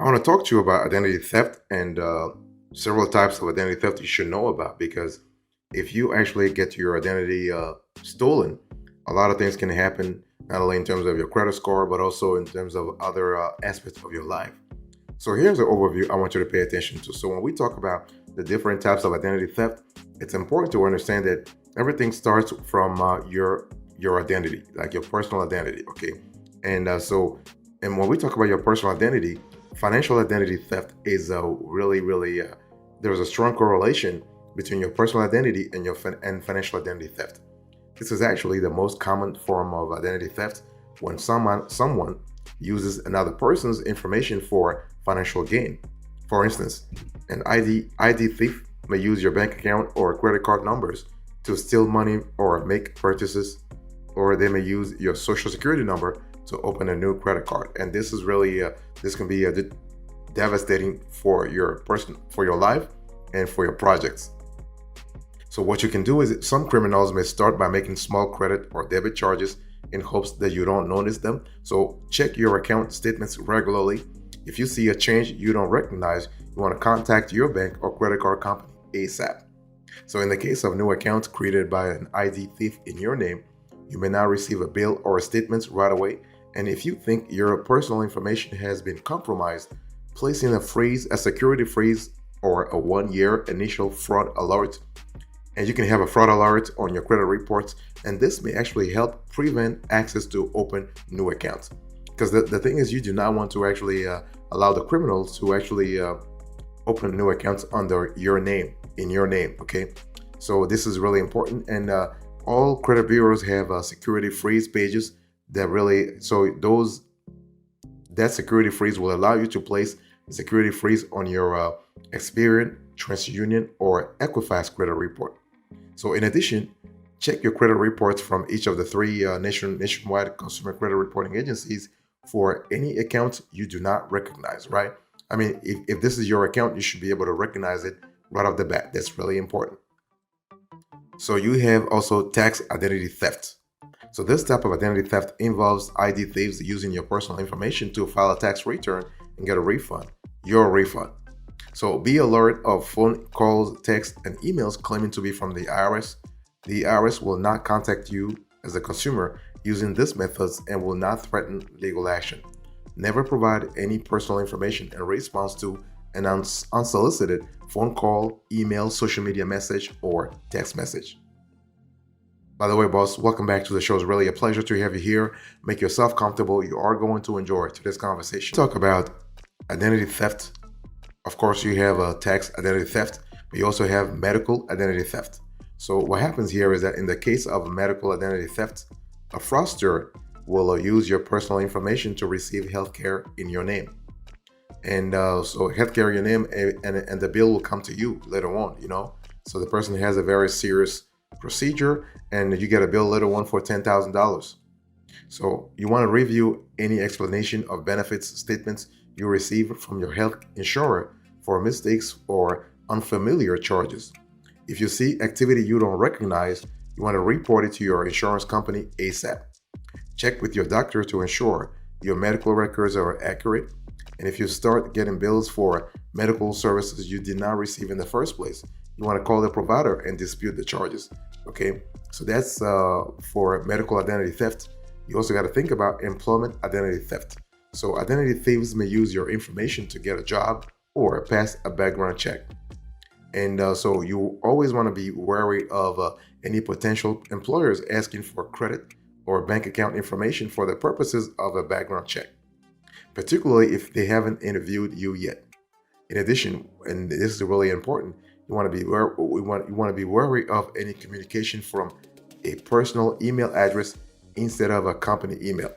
I want to talk to you about identity theft and several types of identity theft you should know about because if you actually get your identity stolen, a lot of things can happen, not only in terms of your credit score, but also in terms of other aspects of your life. So here's an overview I want you to pay attention to. So when we talk about the different types of identity theft, it's important to understand that everything starts from your identity, like your personal identity. Okay, and when we talk about your personal identity, financial identity theft is really there's a strong correlation between your personal identity and and financial identity theft. This is actually the most common form of identity theft when someone uses another person's information for financial gain. For instance, an ID thief may use your bank account or credit card numbers to steal money or make purchases, or they may use your social security number to open a new credit card. And this is really this can be devastating for your for your life, and for your projects. So what you can do is some criminals may start by making small credit or debit charges in hopes that you don't notice them. So check your account statements regularly. If you see a change you don't recognize, you want to contact your bank or credit card company ASAP. So in the case of new accounts created by an ID thief in your name, you may not receive a bill or statements right away. And if you think your personal information has been compromised, placing a security freeze or a 1-year initial fraud alert. And you can have a fraud alert on your credit reports, and this may actually help prevent access to open new accounts. Because the thing is, you do not want to actually allow the criminals to actually open new accounts under your name, in your name, okay? So this is really important, and all credit bureaus have security freeze pages that really, that security freeze will allow you to place a security freeze on your Experian, TransUnion, or Equifax credit report. So in addition, check your credit reports from each of the three nationwide consumer credit reporting agencies for any accounts you do not recognize, right? I mean, if this is your account, you should be able to recognize it right off the bat. That's really important. So you have also tax identity theft. So this type of identity theft involves ID thieves using your personal information to file a tax return and get a refund, your refund. So be alert of phone calls, texts, and emails claiming to be from the IRS. The IRS will not contact you as a consumer using these methods and will not threaten legal action. Never provide any personal information in response to an unsolicited phone call, email, social media message, or text message. By the way, boss, welcome back to the show. It's really a pleasure to have you here. Make yourself comfortable. You are going to enjoy today's conversation. Talk about identity theft. Of course, you have a tax identity theft, but you also have medical identity theft. So what happens here is that in the case of medical identity theft, a fraudster will use your personal information to receive healthcare in your name. And so healthcare in your name, and the bill will come to you later on, you know. So the person has a very serious procedure and you get a bill later on for $10,000. So you want to review any explanation of benefits statements you receive from your health insurer for mistakes or unfamiliar charges. If you see activity you don't recognize, you want to report it to your insurance company ASAP. Check with your doctor to ensure your medical records are accurate. And if you start getting bills for medical services you did not receive in the first place, you want to call the provider and dispute the charges. Okay, so that's for medical identity theft. You also got to think about employment identity theft. So identity thieves may use your information to get a job or pass a background check. And so you always want to be wary of any potential employers asking for credit or bank account information for the purposes of a background check, particularly if they haven't interviewed you yet. In addition, and this is really important, you want to be wary of any communication from a personal email address instead of a company email.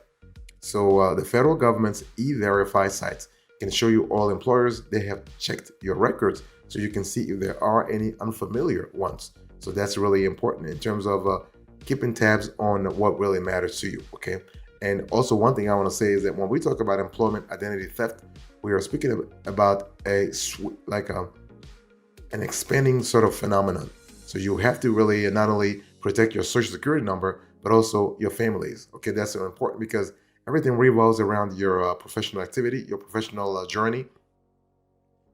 So the federal government's e-verify sites can show you all employers they have checked your records, so you can see if there are any unfamiliar ones. So that's really important in terms of keeping tabs on what really matters to you. Okay. And also one thing I want to say is that when we talk about employment identity theft, we are speaking about an expanding sort of phenomenon. So you have to really not only protect your social security number, but also your families. Okay, that's so important because everything revolves around your professional activity, your professional journey,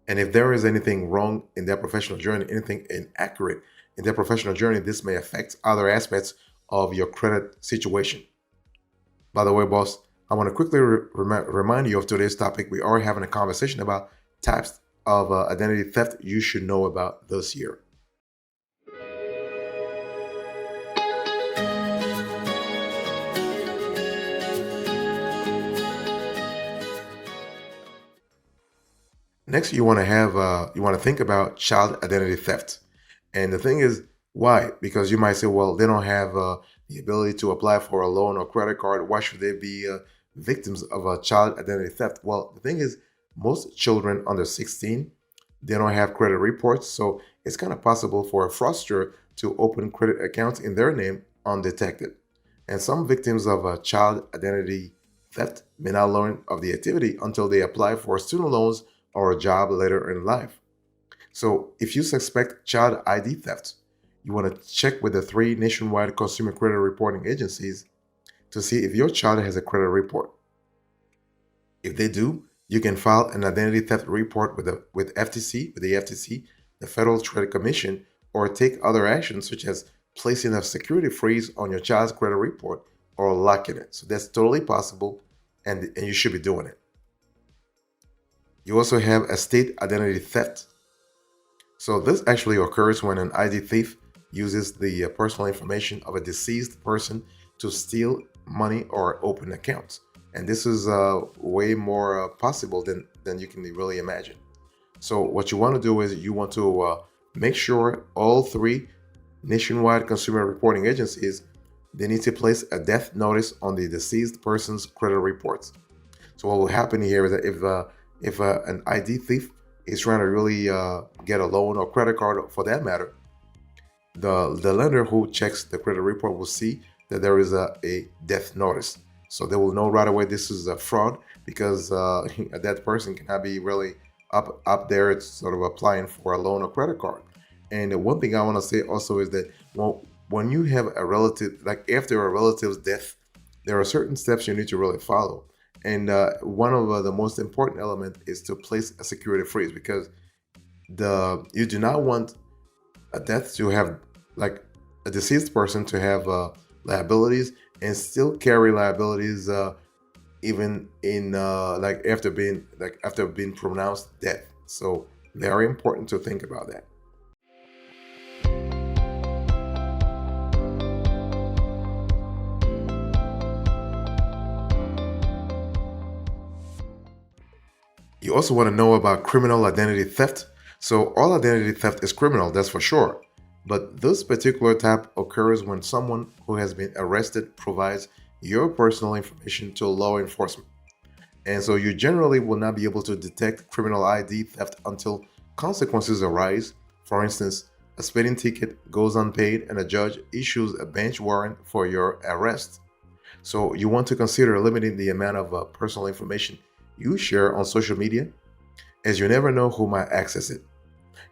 And if there is anything wrong in their professional journey, anything inaccurate in their professional journey, this may affect other aspects of your credit situation. By the way, boss, I want to quickly remind you of today's topic. We are having a conversation about types of identity theft you should know about this year. Next, you want to think about child identity theft. And the thing is, why? Because you might say, well, they don't have the ability to apply for a loan or credit card. Why should they be victims of a child identity theft? Well, the thing is, most children under 16, they don't have credit reports. So it's kind of possible for a fraudster to open credit accounts in their name undetected. And some victims of a child identity theft may not learn of the activity until they apply for student loans or a job later in life. So if you suspect child ID theft, you want to check with the three nationwide consumer credit reporting agencies to see if your child has a credit report. If they do, you can file an identity theft report with the FTC, the Federal Trade Commission, or take other actions such as placing a security freeze on your child's credit report or locking it. So that's totally possible, and you should be doing it. You also have a state identity theft. So this actually occurs when an ID thief uses the personal information of a deceased person to steal money or open accounts. And this is way more possible than you can really imagine. So what you want to do is you want to make sure all three nationwide consumer reporting agencies, they need to place a death notice on the deceased person's credit reports. So what will happen here is that if an ID thief is trying to really get a loan or credit card for that matter, the lender who checks the credit report will see that there is a death notice. So they will know right away this is a fraud because that person cannot be really up there. It's sort of applying for a loan or credit card. And one thing I want to say also is that when you have a relative, like after a relative's death, there are certain steps you need to really follow. And one of the most important element is to place a security freeze because you do not want a death to have like a deceased person to have liabilities and still carry liabilities even in after being pronounced dead. So very important to think about that. You also want to know about criminal identity theft. So all identity theft is criminal, that's for sure. But this particular type occurs when someone who has been arrested provides your personal information to law enforcement. And so you generally will not be able to detect criminal ID theft until consequences arise. For instance, a speeding ticket goes unpaid and a judge issues a bench warrant for your arrest. So you want to consider limiting the amount of personal information you share on social media, as you never know who might access it.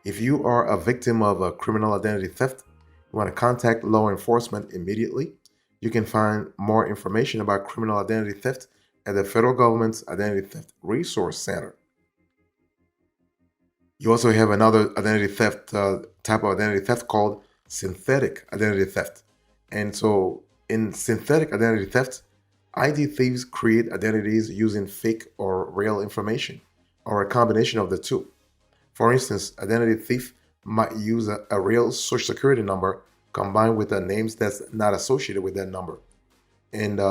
If you are a victim of a criminal identity theft, you want to contact law enforcement immediately. You can find more information about criminal identity theft at the federal government's Identity Theft Resource Center. You also have another identity theft type of identity theft called synthetic identity theft. And so in synthetic identity theft, ID thieves create identities using fake or real information, or a combination of the two. For instance, identity thief might use a real social security number combined with the names that's not associated with that number. And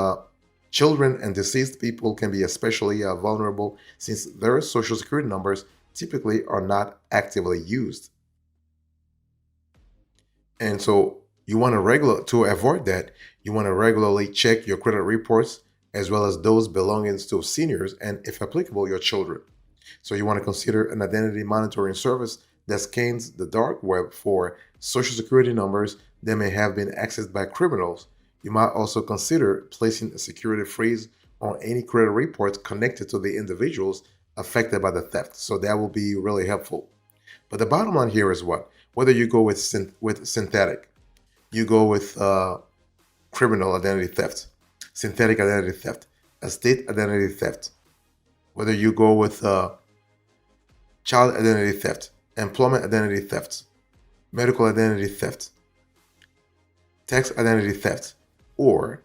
children and deceased people can be especially vulnerable since their social security numbers typically are not actively used. And so to avoid that, you want to regularly check your credit reports as well as those belongings to seniors and, if applicable, your children. So you want to consider an identity monitoring service that scans the dark web for social security numbers that may have been accessed by criminals. You might also consider placing a security freeze on any credit reports connected to the individuals affected by the theft. So that will be really helpful. But the bottom line here is what? Whether you go with synthetic, you go with criminal identity theft, synthetic identity theft, a state identity theft, whether you go with child identity theft, employment identity theft, medical identity theft, tax identity theft, or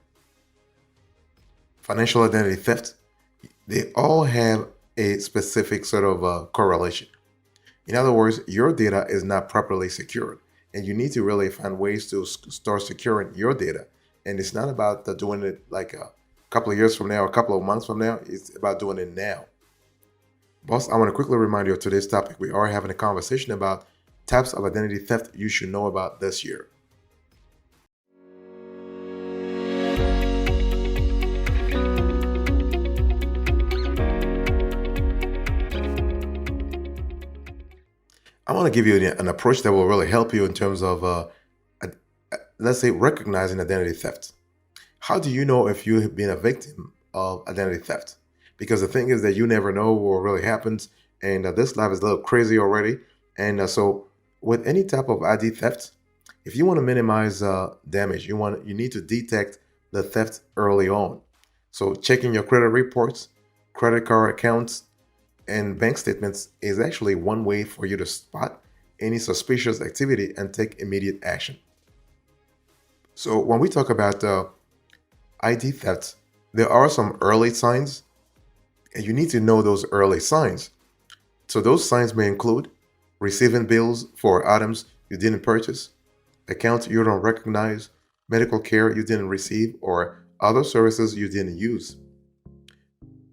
financial identity theft, they all have a specific sort of correlation. In other words, your data is not properly secured, and you need to really find ways to start securing your data. And it's not about doing it like a couple of years from now, a couple of months from now. It's about doing it now. Boss, I want to quickly remind you of today's topic. We are having a conversation about types of identity theft you should know about this year. I want to give you an approach that will really help you in terms of, let's say, recognizing identity theft. How do you know if you have been a victim of identity theft? Because the thing is that you never know what really happens, and this life is a little crazy already. And so, with any type of ID theft, if you want to minimize damage, you need to detect the theft early on. So, checking your credit reports, credit card accounts, and bank statements is actually one way for you to spot any suspicious activity and take immediate action. So when we talk about ID theft, there are some early signs, and you need to know those early signs. So those signs may include receiving bills for items you didn't purchase, accounts you don't recognize, medical care you didn't receive, or other services you didn't use.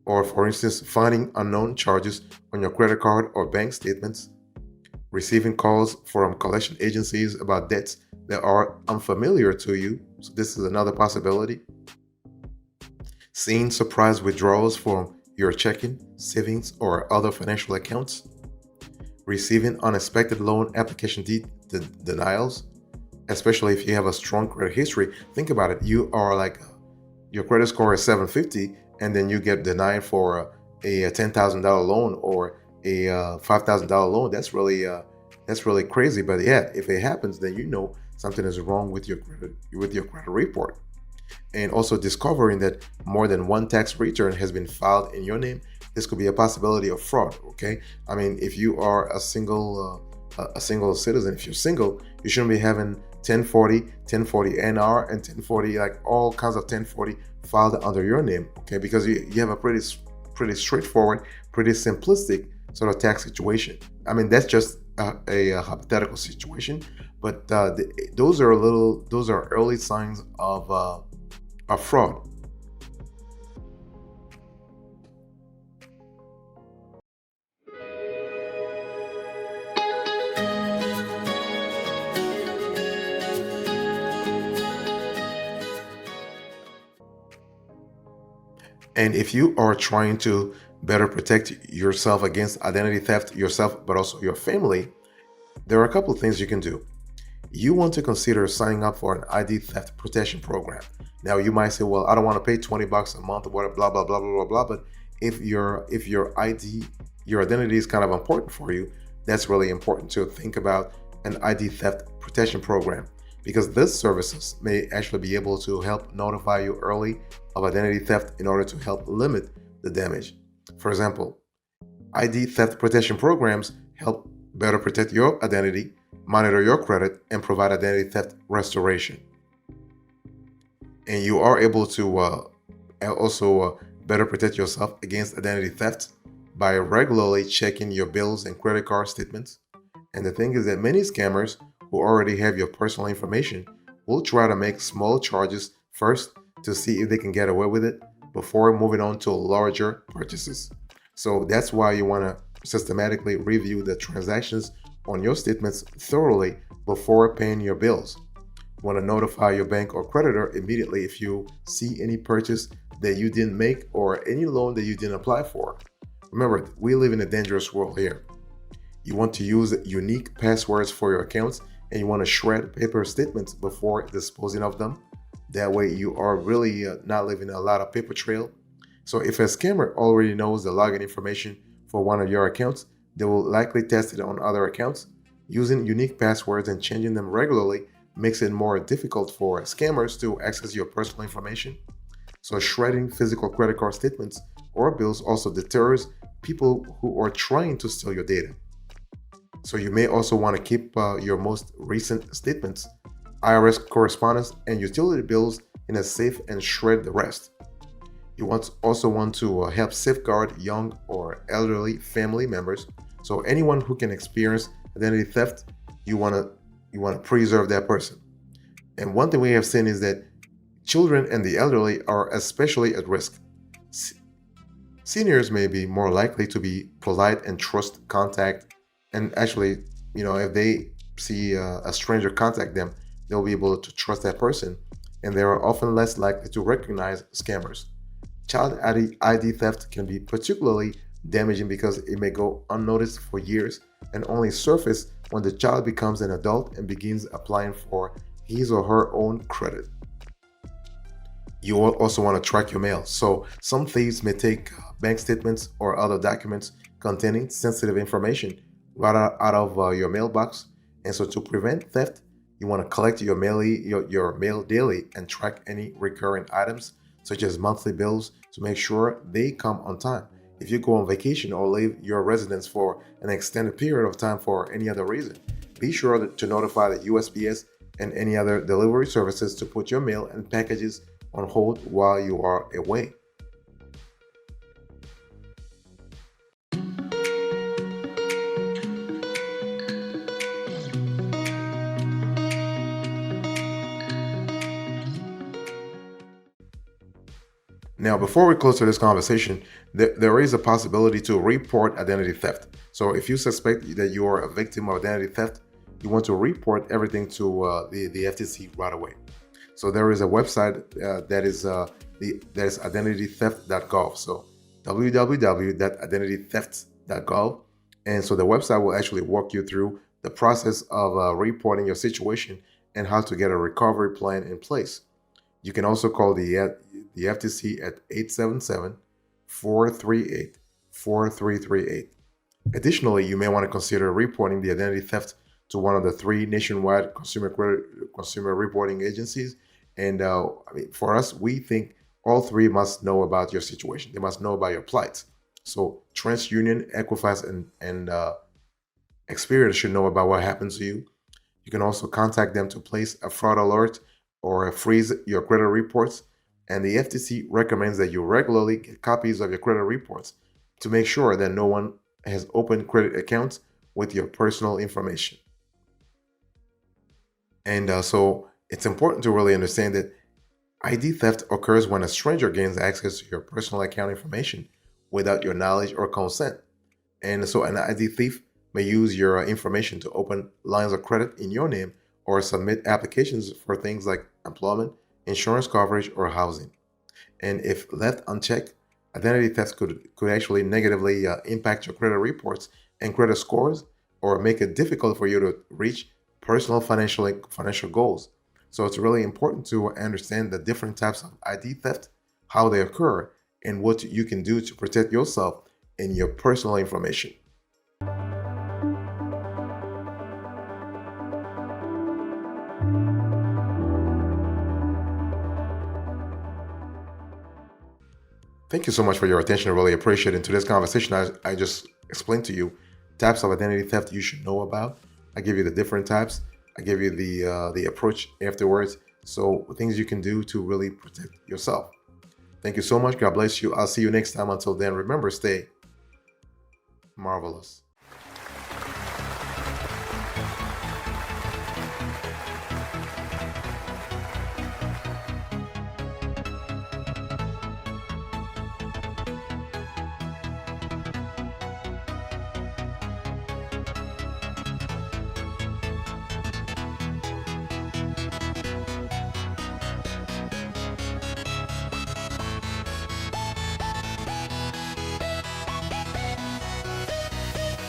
Or, for instance, finding unknown charges on your credit card or bank statements, receiving calls from collection agencies about debts that are unfamiliar to you. So, this is another possibility. Seeing surprise withdrawals from your checking, savings, or other financial accounts, receiving unexpected loan application denials, especially if you have a strong credit history. Think about it. You are like, your credit score is 750, and then you get denied for a $10,000 loan or a $5,000 loan. That's really crazy. But yeah, if it happens, then you know something is wrong with your credit report. And also discovering that more than one tax return has been filed in your name, this could be a possibility of fraud. Okay, I mean, if you are a single citizen, if you're single, you shouldn't be having 1040 NR and 1040, like all kinds of 1040 filed under your name. Okay, because you have a pretty straightforward, pretty simplistic sort of tax situation. I mean, that's just a hypothetical situation, but those are early signs of fraud. And if you are trying to better protect yourself against identity theft, yourself, but also your family, there are a couple of things you can do. You want to consider signing up for an ID theft protection program. Now, you might say, well, I don't want to pay $20 a month or whatever, blah, blah, blah, blah, blah, blah. But if your identity is kind of important for you, that's really important to think about an ID theft protection program, because these services may actually be able to help notify you early of identity theft in order to help limit the damage. For example, ID theft protection programs help better protect your identity, monitor your credit, and provide identity theft restoration. And you are able to also better protect yourself against identity theft by regularly checking your bills and credit card statements. And the thing is that many scammers who already have your personal information will try to make small charges first to see if they can get away with it before moving on to larger purchases. So that's why you want to systematically review the transactions on your statements thoroughly before paying your bills. You want to notify your bank or creditor immediately if you see any purchase that you didn't make or any loan that you didn't apply for. Remember, we live in a dangerous world here. You want to use unique passwords for your accounts, and you want to shred paper statements before disposing of them. That way you are really not leaving a lot of paper trail. So if a scammer already knows the login information for one of your accounts, they will likely test it on other accounts. Using unique passwords and changing them regularly makes it more difficult for scammers to access your personal information. So shredding physical credit card statements or bills also deters people who are trying to steal your data. So you may also want to keep your most recent statements, IRS correspondence, and utility bills in a safe and shred the rest. You also want to help safeguard young or elderly family members. So anyone who can experience identity theft, you want to preserve that person. And one thing we have seen is that children and the elderly are especially at risk. S- Seniors may be more likely to be polite and trust contact, and actually, if they see a stranger contact them, they'll be able to trust that person, and they are often less likely to recognize scammers. Child ID theft can be particularly damaging because it may go unnoticed for years and only surface when the child becomes an adult and begins applying for his or her own credit. You also want to track your mail. So some thieves may take bank statements or other documents containing sensitive information right out of your mailbox. And so to prevent theft, you want to collect your mail daily and track any recurring items such as monthly bills to make sure they come on time. If you go on vacation or leave your residence for an extended period of time for any other reason, be sure to notify the USPS and any other delivery services to put your mail and packages on hold while you are away. Now, before we close to this conversation, there is a possibility to report identity theft. So, if you suspect that you are a victim of identity theft, you want to report everything to the FTC right away. So, there is a website that is identitytheft.gov. So, www.identitytheft.gov, and so the website will actually walk you through the process of reporting your situation and how to get a recovery plan in place. You can also call the FTC at 877-438-4338. Additionally, you may want to consider reporting the identity theft to one of the three nationwide consumer reporting agencies. And for us, we think all three must know about your situation. They must know about your plight. So TransUnion, Equifax, and Experian should know about what happened to you. You can also contact them to place a fraud alert or freeze your credit reports. And the FTC recommends that you regularly get copies of your credit reports to make sure that no one has opened credit accounts with your personal information. And so it's important to really understand that ID theft occurs when a stranger gains access to your personal account information without your knowledge or consent. And so an ID thief may use your information to open lines of credit in your name or submit applications for things like employment, insurance coverage, or housing. And if left unchecked, identity theft could actually negatively impact your credit reports and credit scores, or make it difficult for you to reach personal financial goals. So it's really important to understand the different types of ID theft, how they occur, and what you can do to protect yourself and your personal information. Thank you so much for your attention. I really appreciate it. In today's conversation, I just explained to you types of identity theft you should know about. I give you the different types. I give you the approach afterwards. So things you can do to really protect yourself. Thank you so much. God bless you. I'll see you next time. Until then, remember, stay marvelous.